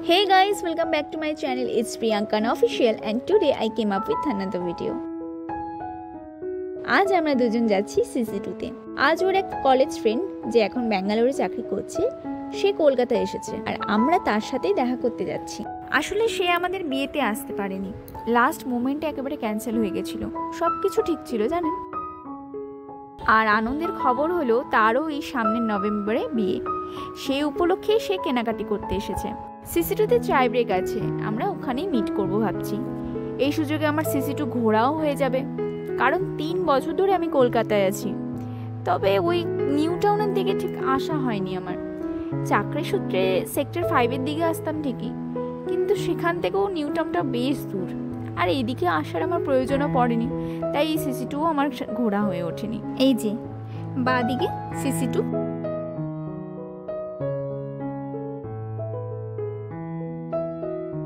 Hey guys, welcome back to my channel. It's Priyanka Official and today I came up with another video. আজ আমরা দুজন যাচ্ছি সিসি2তে। আজ ওর এক কলেজ ফ্রেন্ড যে এখন ব্যাঙ্গালোরে চাকরি করছে সে কলকাতায় এসেছে আর আমরা তার সাথেই দেখা করতে যাচ্ছি। আসলে সে আমাদের বিয়েতে আসতে পারেনি, লাস্ট মোমেন্টে একেবারে ক্যান্সেল হয়ে গেছিল। সব কিছু ঠিক ছিল জানেন। আর আনন্দের খবর হলো তারও এই সামনের নভেম্বরে বিয়ে। সেই উপলক্ষে সে কেনাকাটি করতে এসেছে। সিসি2তে চায় ব্রেক আছে, আমরা ওখানেই মিট করব ভাবছি। এই সুযোগে আমার সিসি2 ঘোরাও হয়ে যাবে, কারণ 3 বছর ধরে আমি কলকাতায় আছি। তবে ওই নিউ টাউনের দিকে ঠিক আসা হয়নি আমার। চাকরি সূত্রে সেক্টর 5-এর দিকে আসতাম ঠিকই, কিন্তু সেখান থেকেও নিউ টাউনটা বেশ দূর, আর এইদিকে আসার আমার প্রয়োজনও পড়েনি। তাই এই সিসি2 আমার ঘোরা হয়ে ওঠেনি। এই যে বাঁ দিকে সিসি2।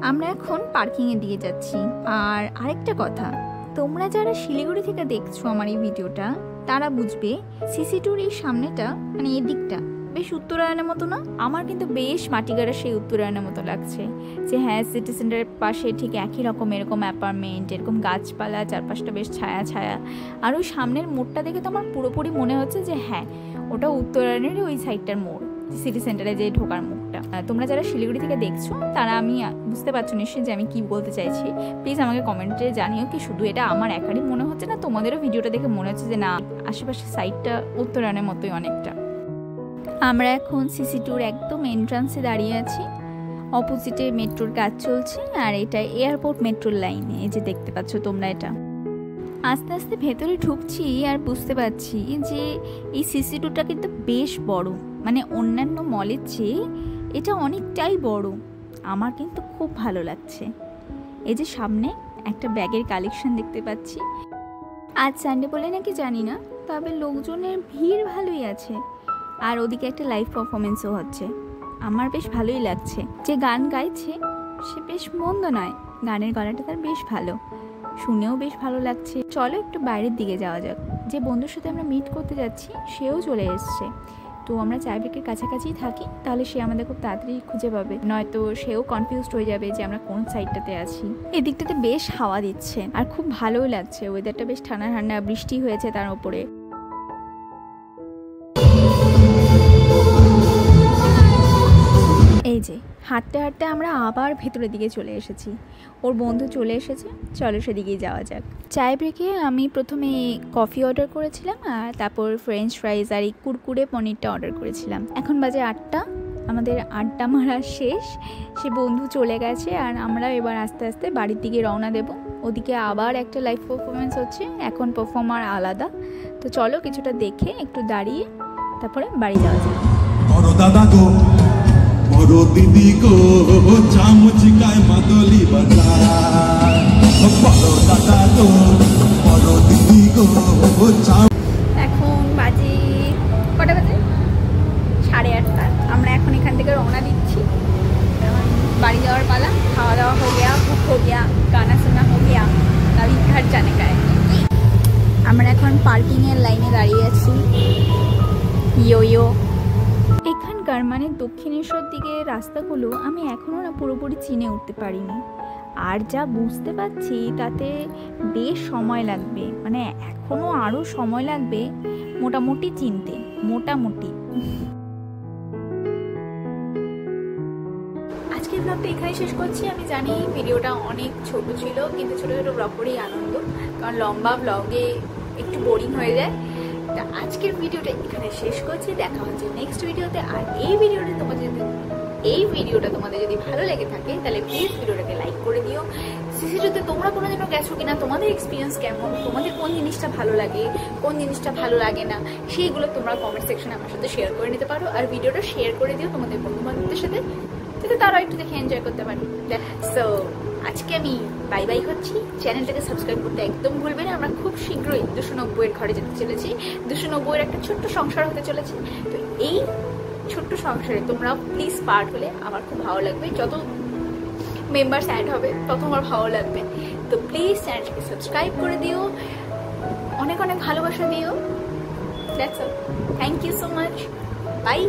আমরা এখন পার্কিংয়ের দিকে যাচ্ছি। আর আরেকটা কথা, তোমরা যারা শিলিগুড়ি থেকে দেখছো আমার এই ভিডিওটা তারা বুঝবে সিসি2-র এই সামনেটা মানে এই দিকটা বেশ উত্তরায়ণের মতো না? আমার কিন্তু বেশ মাটিগাড়া সেই উত্তরায়ণের মতো লাগছে। যে হ্যাঁ, সিটি সেন্টারের পাশে ঠিক একই রকম এরকম অ্যাপার্টমেন্ট, এরকম গাছপালা, চারপাশটা বেশ ছায়া ছায়া। আর ওই সামনের মোড়টা দেখে তো আমার পুরোপুরি মনে হচ্ছে যে হ্যাঁ, ওটা উত্তরায়ণেরই ওই সাইডটার মোড়, সিটি সেন্টারে যে ঢোকার মুখটা। তোমরা যারা শিলিগুড়ি থেকে দেখছো তারা আমি বুঝতে পারছো নিশ্চয়ই যে আমি কি বলতে চাইছি। প্লিজ আমাকে কমেন্টে জানিও কি শুধু এটা আমার একারই মনে হচ্ছে না তোমাদেরও ভিডিওটা দেখে মনে হচ্ছে যে না, আশেপাশের সাইডটা উত্তরায়ণের মতোই অনেকটা। আমরা এখন সিসি2-র একদম এন্ট্রান্সে দাঁড়িয়ে আছি। অপোজিটে মেট্রোর কাজ চলছে আর এটা এয়ারপোর্ট মেট্রোর লাইন। এই যে দেখতে পাচ্ছ তোমরা এটা। আস্তে আস্তে ভেতরে ঢুকছি আর বুঝতে পারছি যে এই সিসি2টা কিন্তু বেশ বড়, মানে অন্যান্য মলের চেয়ে এটা অনেকটাই বড়। আমার কিন্তু খুব ভালো লাগছে। এই যে সামনে একটা ব্যাগের কালেকশন দেখতে পাচ্ছি। আজ সানডে বলে নাকি জানি না, তবে লোকজনের ভিড় ভালোই আছে। আর ওদিকে একটা লাইভ পারফরমেন্সও হচ্ছে। আমার বেশ ভালোই লাগছে। যে গান গাইছে সে বেশ মন্দ নয়, গানের গলাটা তার বেশ ভালো, শুনেও বেশ ভালো লাগছে। চলো একটু বাইরের দিকে যাওয়া যাক। যে বন্ধুর সাথে আমরা মিট করতে যাচ্ছি সেও চলে এসছে। তো আমরা চায় ব্রেকের কাছাকাছি থাকি, তাহলে সে আমাদের খুব তাড়াতাড়ি খুঁজে পাবে, নয়তো সেও কনফিউজড হয়ে যাবে যে আমরা কোন সাইডটাতে আছি। এদিকটাতে বেশ হাওয়া দিচ্ছে আর খুব ভালোও লাগছে। ওয়েদারটা বেশ ঠান্ডা ঠান্ডা, বৃষ্টি হয়েছে তার উপরে। এই যে হাঁটতে হাঁটতে আমরা আবার ভেতরের দিকে চলে এসেছি। ওর বন্ধু চলে এসেছে, চলো সেদিকেই যাওয়া যাক। চায় ব্রেকে আমি প্রথমে কফি অর্ডার করেছিলাম আর তারপর ফ্রেঞ্চ ফ্রাইজ আর এই কুরকুরে পনিরটা অর্ডার করেছিলাম। এখন বাজে 8টা, আমাদের আড্ডা মারা শেষ। সে বন্ধু চলে গেছে আর আমরা এবার আস্তে আস্তে বাড়ির দিকে রওনা দেব। ওদিকে আবার একটা লাইভ পারফরমেন্স হচ্ছে, এখন পারফর্মার আলাদা। তো চলো কিছুটা দেখে একটু দাঁড়িয়ে তারপরে বাড়ি যাওয়া যাক। দাদা গো, বড় দিদি গো, চামচিকায় মাদলি বাজার। বড় দাদা গো, বড় দিদি গো। এখন বাজে কটা বাজে? 8:30। আমরা এখন এখান থেকে রওনা দিচ্ছি। বাড়ি যাওয়ার পালা। খাওয়া দাওয়া হো গিয়া, ভুক হো গিয়া, গানা শোনা হো গিয়া, তবে ঘর জানে কায়। আমরা এখন পার্কিংয়ের লাইনে দাঁড়িয়ে আছি। ইয়ো এখানকার মানে দক্ষিণেশ্বর দিকে রাস্তাগুলো আমি এখনও না পুরোপুরি চিনে উঠতে পারিনি। আর যা বুঝতে পারছি তাতে বেশ সময় লাগবে, মানে এখনও আরও সময় লাগবে মোটামুটি চিনতে, মোটামুটি। আজকের ব্লগটা এখানে শেষ করছি। আমি জানি ভিডিওটা অনেক ছোট ছিল, কিন্তু ছোটো ছোটো ব্লগ করেই আনন্দ, কারণ লম্বা ব্লগে একটু বোরিং হয়ে যায়। আজকের ভিডিওটা এখানে শেষ করছি, দেখা হচ্ছে নেক্সট ভিডিওতে। আর এই ভিডিওটা তোমাদের যদি ভালো লেগে থাকে তাহলে প্লিজ ভিডিওটাকে লাইক করে দিও। সিসি2তে তোমরা কোনো দিনও গেছো কিনা, তোমাদের এক্সপিরিয়েন্স কেমন, তোমাদের কোন জিনিসটা ভালো লাগে, কোন জিনিসটা ভালো লাগে না, সেইগুলো তোমরা কমেন্ট সেকশনে আমার সাথে শেয়ার করে নিতে পারো। আর ভিডিওটা শেয়ার করে দিও তোমাদের বন্ধু বান্ধবদের সাথে, যাতে তারাও একটু দেখে এনজয় করতে পারে। সো আজকে আমি বাই বাই হচ্ছি। চ্যানেলটাকে সাবস্ক্রাইব করতে একদম ভুলবে না। আমরা খুব শীঘ্রই 290-এর ঘরে যেতে চলেছি। 290-এর একটা ছোট্ট সংসার হতে চলেছে। তো এই ছোট্ট সংসারে তোমরা প্লিজ পার্ট হলে আমার খুব ভালো লাগবে। যত মেম্বার্স অ্যাড হবে তত আমার ভালো লাগবে। তো প্লিজ চ্যানেলটাকে সাবস্ক্রাইব করে দিও, অনেক অনেক ভালোবাসা দিও। That's all. Thank you so much. By.